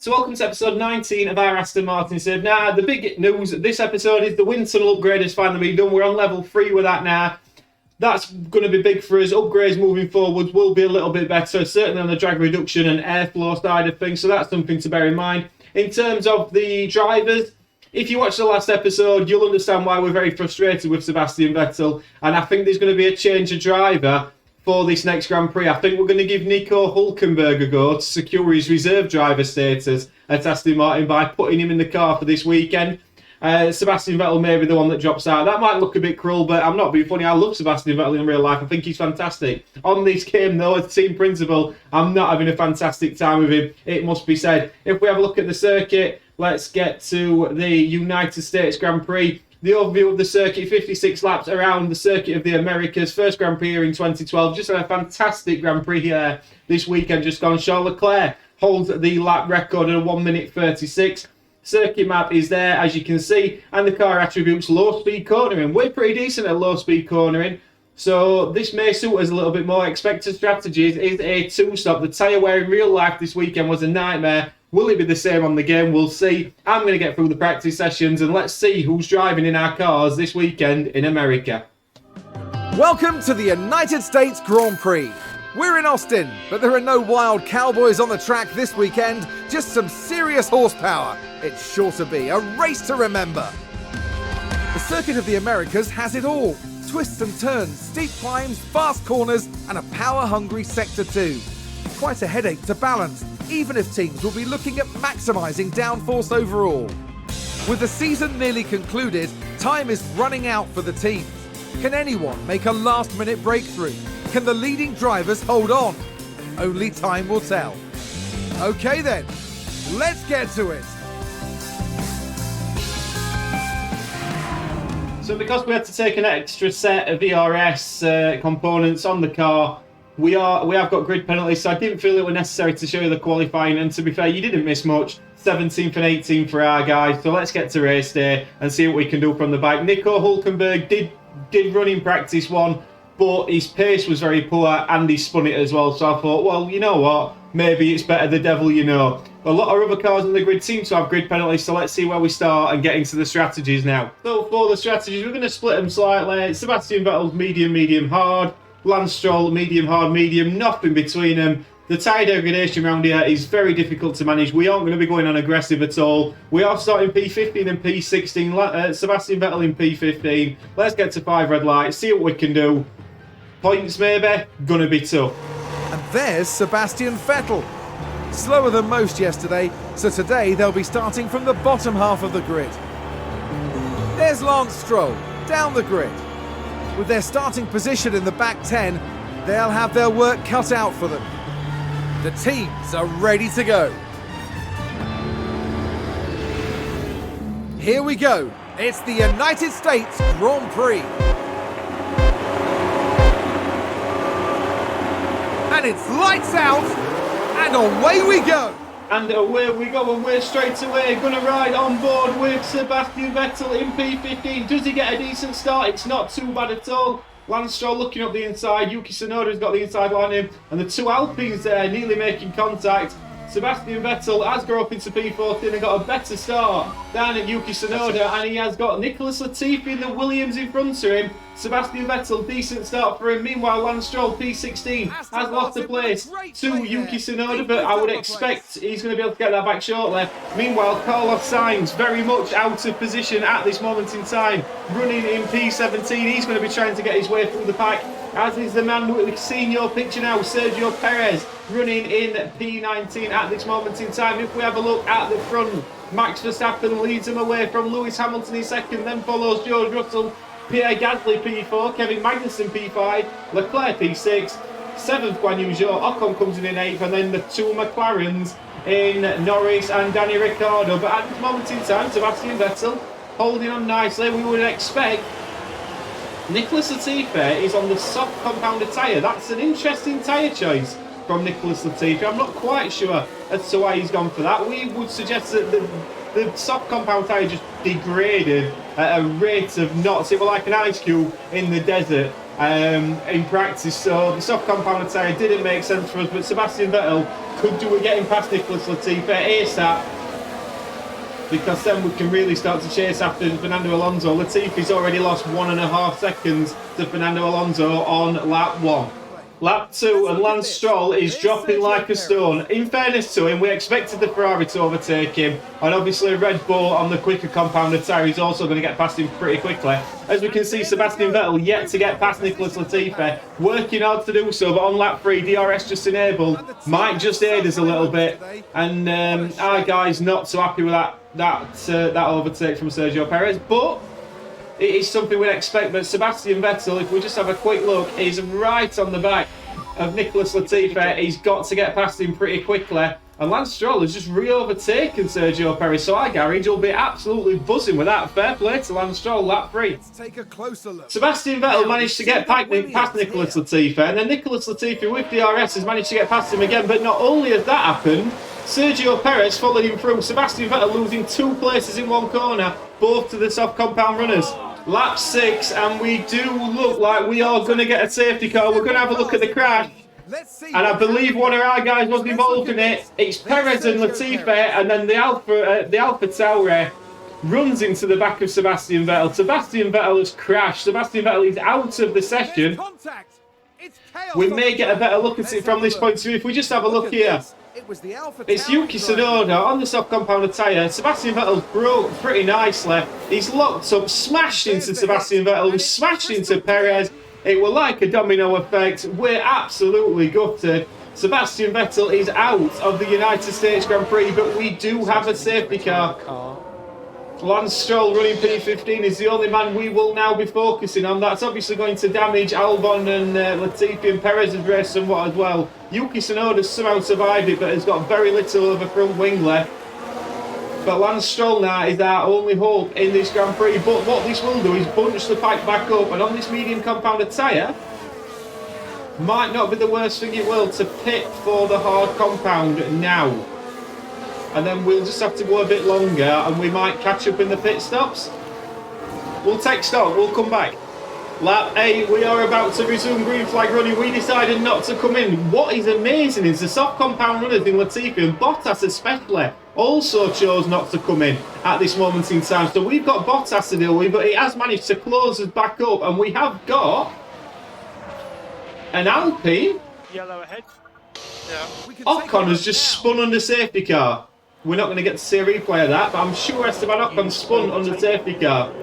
So welcome to episode 19 of our Aston Martin Save. Now, the big news this episode is the wind tunnel upgrade has finally been done. We're on level 3 with that now. That's going to be big for us. Upgrades moving forwards will be a little bit better, certainly on the drag reduction and airflow side of things, so that's something to bear in mind. In terms of the drivers, if you watch the last episode, you'll understand why we're very frustrated with Sebastian Vettel, and I think there's going to be a change of driver for this next Grand Prix. I think we're going to give Nico Hulkenberg a go to secure his reserve driver status at Aston Martin by putting him in the car for this weekend. Sebastian Vettel may be the one that drops out. That might look a bit cruel, but I'm not being funny. I love Sebastian Vettel in real life. I think he's fantastic. On this game, though, as team principal, I'm not having a fantastic time with him, it must be said. If we have a look at the circuit, let's get to the United States Grand Prix. The overview of the circuit, 56 laps around the circuit of the Americas. First Grand Prix here in 2012. Just had a fantastic Grand Prix here this weekend just gone. Charles Leclerc holds the lap record at 1 minute 36. Circuit map is there, as you can see, and the car attributes low speed cornering. We're pretty decent at low speed cornering, so this may suit us a little bit more. Expected strategies is a 2-stop. The tyre wear in real life this weekend was a nightmare. Will it be the same on the game? We'll see. I'm going to get through the practice sessions and let's see who's driving in our cars this weekend in America. Welcome to the United States Grand Prix. We're in Austin, but there are no wild cowboys on the track this weekend, just some serious horsepower. It's sure to be a race to remember. The Circuit of the Americas has it all. Twists and turns, steep climbs, fast corners, and a power-hungry Sector 2. Quite a headache to balance, even if teams will be looking at maximising downforce overall. With the season nearly concluded, time is running out for the teams. Can anyone make a last-minute breakthrough? Can the leading drivers hold on? Only time will tell. Okay then, let's get to it. So because we had to take an extra set of ERS components on the car, we have got grid penalties, so I didn't feel it was necessary to show you the qualifying, and to be fair, you didn't miss much. 17th and 18th for our guys, so let's get to race day and see what we can do from the bike. Nico Hulkenberg did run in practice 1, but his pace was very poor and he spun it as well, so I thought, well, you know what, maybe it's better the devil you know. A lot of other cars on the grid seem to have grid penalties, so let's see where we start and get into the strategies now. So for the strategies, we're going to split them slightly. Sebastian Vettel's medium, medium, hard. Lance Stroll, medium, hard, medium, nothing between them. The tyre degradation around here is very difficult to manage. We aren't going to be going on aggressive at all. We are starting P15 and P16. Sebastian Vettel in P15. Let's get to 5 red lights, see what we can do. Points maybe, gonna be tough. And there's Sebastian Vettel. Slower than most yesterday, so today they'll be starting from the bottom half of the grid. There's Lance Stroll, down the grid. With their starting position in the back 10, they'll have their work cut out for them. The teams are ready to go. Here we go. It's the United States Grand Prix. And it's lights out, and away we go. And away we go, and we're straight away going to ride on board with Sebastian Vettel in P15. Does he get a decent start? It's not too bad at all. Lance Stroll looking up the inside. Yuki Tsunoda's got the inside line in. And the two Alpines there nearly making contact. Sebastian Vettel has gone up into P14 and got a better start down at Yuki Tsunoda. And he has got Nicholas Latifi in the Williams in front of him. Sebastian Vettel, decent start for him. Meanwhile, Lance Stroll, P16, has lost a place to Yuki Tsunoda, but I would expect he's going to be able to get that back shortly. Meanwhile, Carlos Sainz, very much out of position at this moment in time, running in P17. He's going to be trying to get his way through the pack, as is the man we've seen your picture now, Sergio Perez, running in P19 at this moment in time. If we have a look at the front, Max Verstappen leads him away from Lewis Hamilton in second, then follows George Russell, Pierre Gasly P4, Kevin Magnussen P5, Leclerc P6, 7th Guan Yu Zhou, Ocon comes in 8th, and then the two McLarens in Norris and Danny Ricciardo. But at this moment in time, Sebastian Vettel holding on nicely. We would expect Nicholas Latifi is on the soft compounded tyre. That's an interesting tyre choice from Nicholas Latifi. I'm not quite sure as to why he's gone for that. We would suggest that the soft compound tyre just degraded at a rate of knots. It was like an ice cube in the desert. in practice. So the soft compound tyre didn't make sense for us, but Sebastian Vettel could do with getting past Nicholas Latifi ASAP, because then we can really start to chase after Fernando Alonso. Latifi's already lost 1.5 seconds to Fernando Alonso on lap 1. Lap 2, and Lance Stroll is dropping like a stone. In fairness to him, we expected the Ferrari to overtake him, and obviously Red Bull on the quicker compounded tyre is also going to get past him pretty quickly. As we can see, Sebastian Vettel yet to get past Nicholas Latifi, working hard to do so, but on lap 3, DRS just enabled, might just aid us a little bit, and our guy's not so happy with that overtake from Sergio Perez, but it is something we'd expect. But Sebastian Vettel, if we just have a quick look, is right on the back of Nicholas Latifi. He's got to get past him pretty quickly. And Lance Stroll has just re-overtaken Sergio Perez. So our garage will be absolutely buzzing with that. Fair play to Lance Stroll, lap 3. Let's take a closer look. Sebastian Vettel managed to get past Nicholas Latifi. And then Nicholas Latifi with DRS has managed to get past him again. But not only has that happened, Sergio Perez followed him through. Sebastian Vettel losing 2 places in one corner, both to the soft compound runners. Lap 6, and we do look like we are going to get a safety car. We're going to have a look at the crash, and I believe one of our guys was involved in it. It's Perez and Latifi, and then the Alpha Tauri runs into the back of Sebastian Vettel. Sebastian Vettel has crashed. Sebastian Vettel is out of the session. We may get a better look at it from this point of view. If we just have a look here, it's Yuki Tsunoda on the soft compounded tyre. Sebastian Vettel broke pretty nicely. He's locked up, smashed into Sebastian Vettel, who smashed into Perez. It was like a domino effect. We're absolutely gutted. Sebastian Vettel is out of the United States Grand Prix, but we do have a safety car. Lance Stroll running P15 is the only man we will now be focusing on. That's obviously going to damage Albon and Latifi and Perez's race somewhat as well. Yuki Tsunoda somehow survived it, but has got very little of a front wing left. But Lance Stroll now is our only hope in this Grand Prix. But what this will do is bunch the pack back up, and on this medium compounded tyre, might not be the worst thing it will to pit for the hard compound now. And then we'll just have to go a bit longer, and we might catch up in the pit stops. We'll take stock, we'll come back. Lap 8, we are about to resume green flag running. We decided not to come in. What is amazing is the soft compound runners in Latifi and Bottas especially also chose not to come in at this moment in time. So we've got Bottas to deal with, but he has managed to close us back up, and we have got an Alpine. Yellow ahead. Yeah. Ocon has just spun under safety car. We're not going to get to see a replay of that, but I'm sure Esteban Ocon spun under safety car.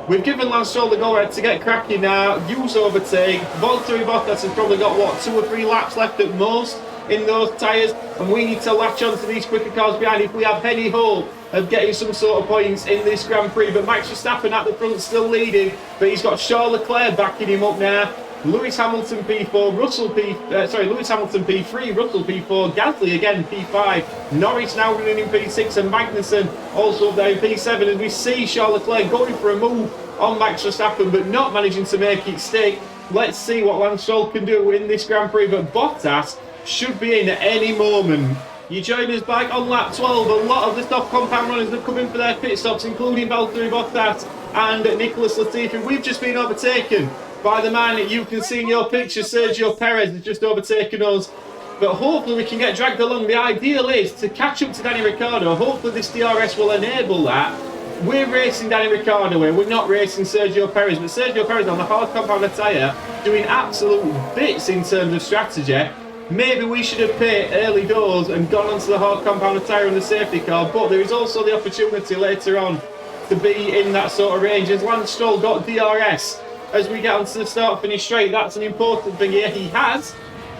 We've given Lance Stroll the go-ahead to get cracking now, use overtake. Valtteri Bottas has probably got, what, 2 or 3 laps left at most in those tyres, and we need to latch onto these quicker cars behind if we have any hope of getting some sort of points in this Grand Prix. But Max Verstappen at the front still leading, but he's got Charles Leclerc backing him up now. Lewis Hamilton P4, Lewis Hamilton P3, Russell P4, Gasly again P5, Norris now running in P6, and Magnussen also up there in P7. As we see Charles Leclerc going for a move on Max Verstappen, but not managing to make it stick. Let's see what Lance Stroll can do in this Grand Prix, but Bottas should be in at any moment. You join us back on lap 12. A lot of the soft compound runners have come in for their pit stops, including Valtteri Bottas and Nicholas Latifi. We've just been overtaken by the man that you can see in your picture. Sergio Perez has just overtaken us, but hopefully we can get dragged along. The ideal is to catch up to Danny Ricciardo. Hopefully this DRS will enable that. We're racing Danny Ricciardo here, we're not racing Sergio Perez, but Sergio Perez on the hard compound tyre doing absolute bits in terms of strategy. Maybe we should have pit early doors and gone onto the hard compound tyre in the safety car, but there is also the opportunity later on to be in that sort of range. As Lance Stroll got DRS as we get onto the start-finish straight, that's an important thing here. He has,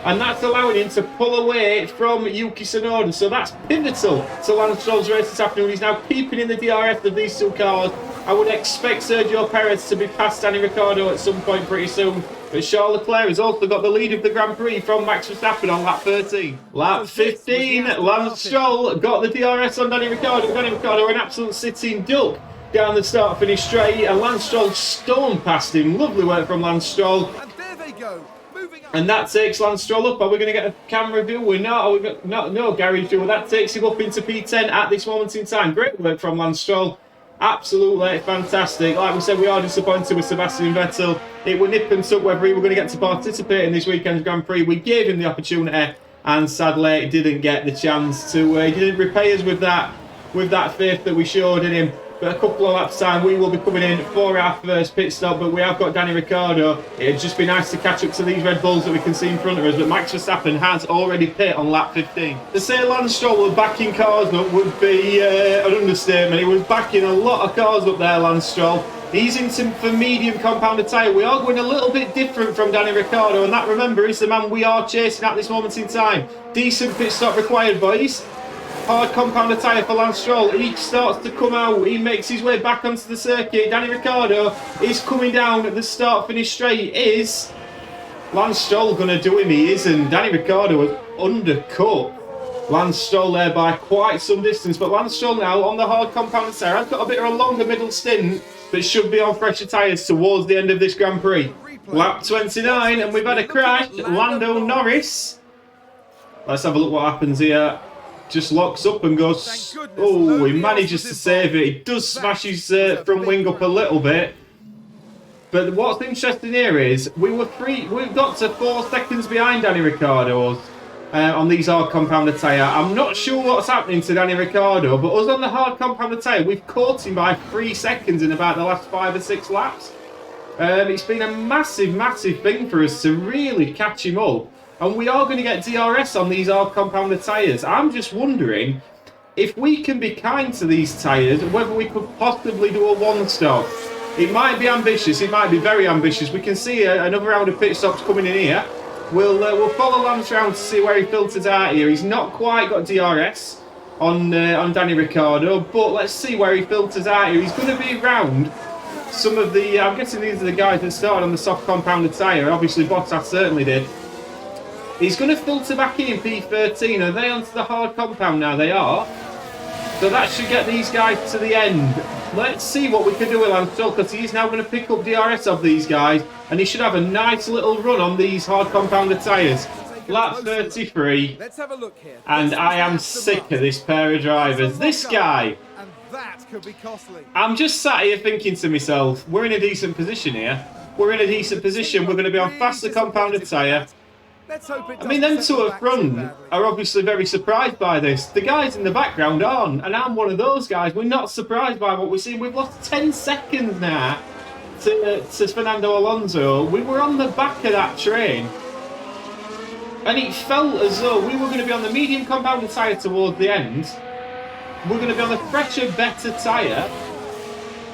and that's allowing him to pull away from Yuki Tsunoda. So that's pivotal to Lance Stroll's race this afternoon. He's now keeping in the DRS of these 2 cars. I would expect Sergio Perez to be past Danny Ricciardo at some point pretty soon. But Charles Leclerc has also got the lead of the Grand Prix from Max Verstappen on lap 13. Lap 15, Lance Stroll got the DRS on Danny Ricciardo. Danny Ricciardo, an absolute sitting duck down the start-finish straight, and Lance Stroll stormed past him. Lovely work from Lance Stroll. And there they go. And that takes Lance Stroll up. Are we going to get a camera view? We're not. Are we no garage view. That takes him up into P10 at this moment in time. Great work from Lance Stroll. Absolutely fantastic. Like we said, we are disappointed with Sebastian Vettel. It were nip and tuck whether he were going to get to participate in this weekend's Grand Prix. We gave him the opportunity, and sadly, didn't get the chance to. He didn't repay us with that faith that we showed in him. But a couple of laps time, we will be coming in for our first pit stop. But we have got Danny Ricciardo. It'd just be nice to catch up to these Red Bulls that we can see in front of us. But Max Verstappen has already pit on lap 15. To say Lance Stroll was backing cars up would be an understatement. He was backing a lot of cars up there, Lance Stroll. He's into for medium compounded tyre. We are going a little bit different from Danny Ricciardo, and that, remember, is the man we are chasing at this moment in time. Decent pit stop required, boys. Hard compounded tyre for Lance Stroll. He starts to come out. He makes his way back onto the circuit. Danny Ricciardo is coming down at the start-finish straight. Is Lance Stroll going to do him? He isn't. Danny Ricciardo was undercut Lance Stroll there by quite some distance. But Lance Stroll now on the hard compounded tyre has got a bit of a longer middle stint, but should be on fresher tyres towards the end of this Grand Prix. Lap 29, and we've had a crash. Lando Norris. Let's have a look what happens here. Just locks up and goes. Oh, he manages to save it. He does smash his front wing up a little bit. But what's interesting here is we've got to 4 seconds behind Danny Ricciardo's on these hard compounded tyre. I'm not sure what's happening to Danny Ricciardo, but us on the hard compounded tyre, we've caught him by 3 seconds in about the last 5 or 6 laps. It's been a massive, massive thing for us to really catch him up. And we are going to get DRS on these hard compounded tyres. I'm just wondering if we can be kind to these tyres, whether we could possibly do a one-stop. It might be ambitious. It might be very ambitious. We can see another round of pit stops coming in here. We'll follow Lance round to see where he filters out here. He's not quite got DRS on Danny Ricciardo, but let's see where he filters out here. He's going to be around some of the... I'm guessing these are the guys that started on the soft compounded tyre. Obviously, Bottas certainly did. He's going to filter back in P13. Are they onto the hard compound now? They are. So that should get these guys to the end. Let's see what we can do with Lance Stroll, because he's now going to pick up DRS of these guys, and he should have a nice little run on these hard compounded tyres. Lap 33. Let's have a look here. And I am sick of this pair of drivers. This guy. And that could be costly. I'm just sat here thinking to myself, we're in a decent position here. We're in a decent position. We're going to be on faster compounded tyre. I mean, them two at front are obviously very surprised by this. The guys in the background aren't, and I'm one of those guys. We're not surprised by what we're seeing. We've lost 10 seconds now to Fernando Alonso. We were on the back of that train, and it felt as though we were going to be on the medium compounded tyre towards the end. We're going to be on the fresher, better tyre.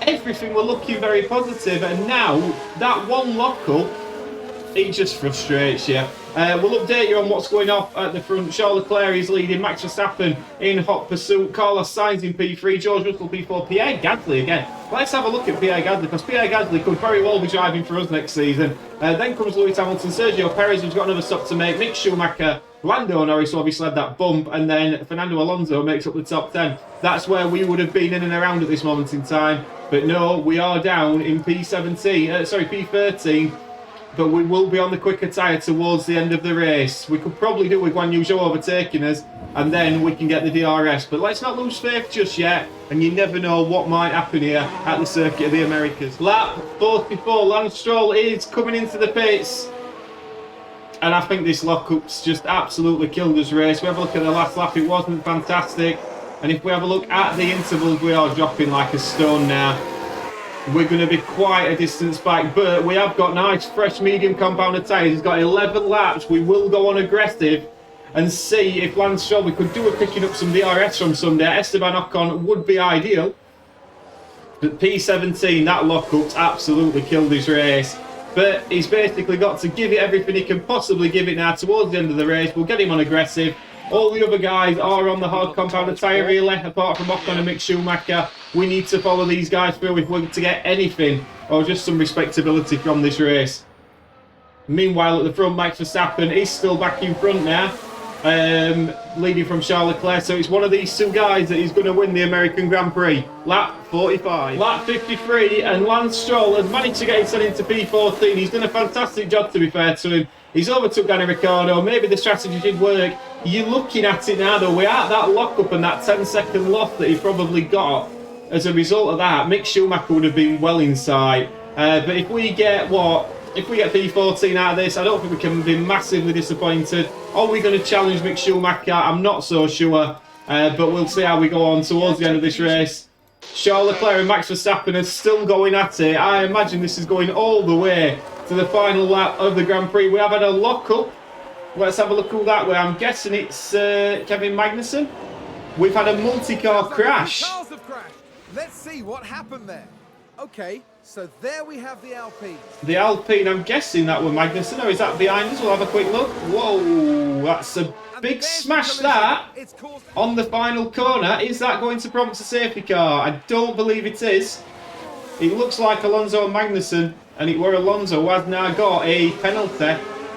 Everything were looking very positive, and now that one lock-up, it just frustrates you. We'll update you on what's going off at the front. Charles Leclerc is leading, Max Verstappen in hot pursuit, Carlos Sainz in P3, George Russell P4, Pierre Gasly again. Let's have a look at Pierre Gasly, because Pierre Gasly could very well be driving for us next season. Then comes Lewis Hamilton, Sergio Perez, who's got another stop to make, Mick Schumacher, Lando Norris, who obviously had that bump, and then Fernando Alonso makes up the top 10. That's where we would have been in and around at this moment in time. But no, we are down in P13. But we will be on the quicker tyre towards the end of the race. We could probably do with Guan Yu Zhou overtaking us, and then we can get the DRS. But let's not lose faith just yet, and you never know what might happen here at the Circuit of the Americas. Lap 44, Lance Stroll is coming into the pits. And I think this lock-up's just absolutely killed this race. We have a look at the last lap, it wasn't fantastic. And if we have a look at the intervals, we are dropping like a stone now. We're going to be quite a distance back, but we have got nice, fresh, medium compounded tyres. He's got 11 laps. We will go on aggressive and see if Lance Stroll, we could do with picking up some DRS from Sunday. Esteban Ocon would be ideal. But P17, that lock-up's absolutely killed his race. But he's basically got to give it everything he can possibly give it now towards the end of the race. We'll get him on aggressive. All the other guys are on the hard compounded tyre relay, apart from Ocon and Mick Schumacher. We need to follow these guys through if we're to get anything, or just some respectability from this race. Meanwhile, at the front, Max Verstappen is still back in front now, leading from Charles Leclerc. So it's one of these two guys that is going to win the American Grand Prix. Lap 45. Lap 53, and Lance Stroll has managed to get himself into P14. He's done a fantastic job, to be fair to him. He's overtook Danny Ricciardo. Maybe the strategy did work. You're looking at it now, though. We're at that lock-up and that 10-second loss that he probably got as a result of that, Mick Schumacher would have been well inside. But if we get P14 out of this, I don't think we can be massively disappointed. Are we going to challenge Mick Schumacher? I'm not so sure. But we'll see how we go on towards the end of this race. Charles Leclerc and Max Verstappen are still going at it. I imagine this is going all the way to the final lap of the Grand Prix. We have had a lock-up. Let's have a look at that way. I'm guessing it's Kevin Magnussen. We've had a multi-car crash. Cars have crashed. Let's see what happened there. Okay, so there we have the Alpine. The Alpine, I'm guessing that were Magnussen, or is that behind us? We'll have a quick look. Whoa, that's a big smash that on the final corner. Is that going to prompt a safety car? I don't believe it is. It looks like Alonso and Magnussen, and it were Alonso who has now got a penalty.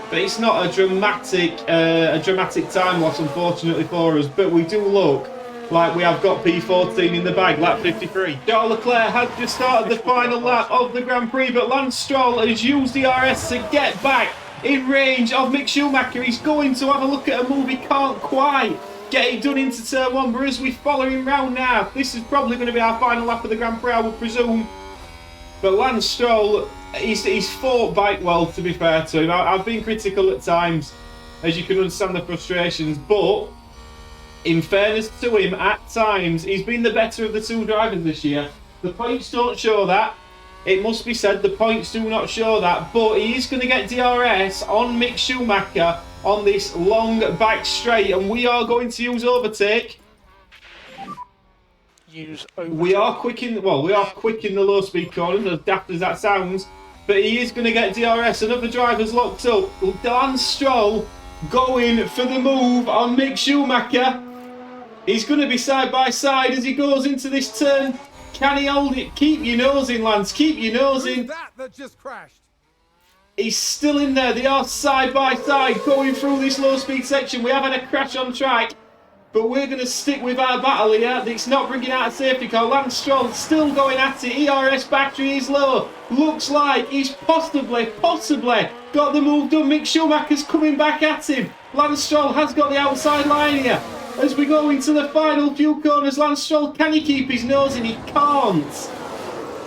But it's not a dramatic time loss, unfortunately, for us. But we do look like we have got P14 in the bag, lap 53. Charles Leclerc has just started the final lap of the Grand Prix, but Lance Stroll has used the RS to get back in range of Mick Schumacher. He's going to have a look at a move. He can't quite get it done into turn one, but as we follow him round now, this is probably going to be our final lap of the Grand Prix, I would presume. But Lance Stroll, he's fought bike well, to be fair to him. I've been critical at times, as you can understand the frustrations, but in fairness to him, at times, he's been the better of the two drivers this year. The points don't show that. It must be said, the points do not show that, but he is going to get DRS on Mick Schumacher on this long back straight, and we are going to use overtake. We are quick in the low speed corners, as daft as that sounds, but he is going to get DRS. Another driver's locked up. Lance Stroll going for the move on Mick Schumacher. He's going to be side by side as he goes into this turn. Can he hold it? Keep your nose in, Lance. Keep your nose in. That just crashed. He's still in there. They are side by side going through this low speed section. We have had a crash on track, but we're going to stick with our battle here. It's not bringing out a safety car. Lance Stroll still going at it. ERS battery is low. Looks like he's possibly got the move done. Mick Schumacher's coming back at him. Lance Stroll has got the outside line here. As we go into the final few corners, Lance Stroll, can he keep his nose in? He can't.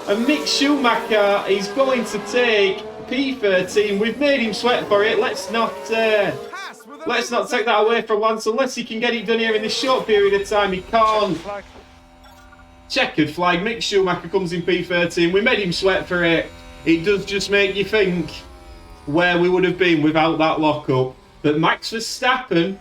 And Mick Schumacher is going to take P13. We've made him sweat for it. Let's not take that away from Lance. Unless he can get it done here in this short period of time, he can't. Checkered flag. Mick Schumacher comes in P13. We made him sweat for it. It does just make you think where we would have been without that lockup. But Max Verstappen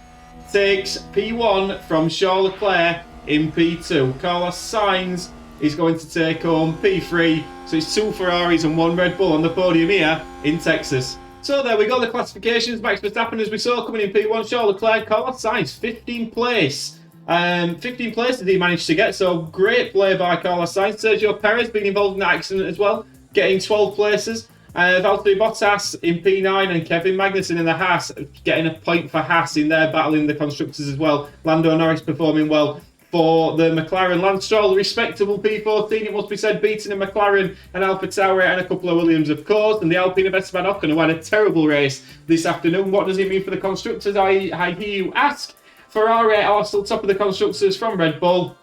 takes P1 from Charles Leclerc in P2. Carlos Sainz is going to take home P3. So it's 2 Ferraris and 1 Red Bull on the podium here in Texas. So there we go, the classifications. Max Verstappen, as we saw, coming in P1. Charles Leclerc, Carlos Sainz, 15th place. 15th place did he manage to get, so great play by Carlos Sainz. Sergio Perez being involved in that accident as well, getting 12 places. Valtteri Bottas in P9 and Kevin Magnussen in the Haas, getting a point for Haas in their battle in the Constructors as well. Lando Norris performing well for the McLaren. Lance Stroll, respectable P14, it must be said, beating a McLaren and Alfa Tauri and a couple of Williams, of course. And the Alpine of Esteban Ocon, who had a terrible race this afternoon. What does it mean for the Constructors, I hear you ask? Ferrari are still top of the Constructors from Red Bull.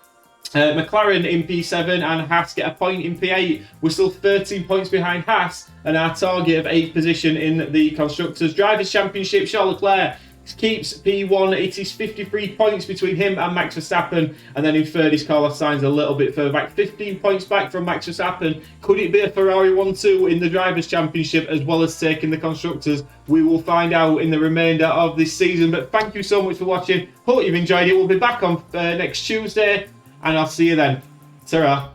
McLaren in P7 and Haas get a point in P8. We're still 13 points behind Haas and our target of 8th position in the Constructors. Drivers' Championship, Charles Leclerc keeps P1. It is 53 points between him and Max Verstappen. And then in third is Carlos Sainz, a little bit further back. 15 points back from Max Verstappen. Could it be a Ferrari 1-2 in the Drivers' Championship as well as taking the Constructors? We will find out in the remainder of this season. But thank you so much for watching. Hope you've enjoyed it. We'll be back on next Tuesday. And I'll see you then. Ta-ra.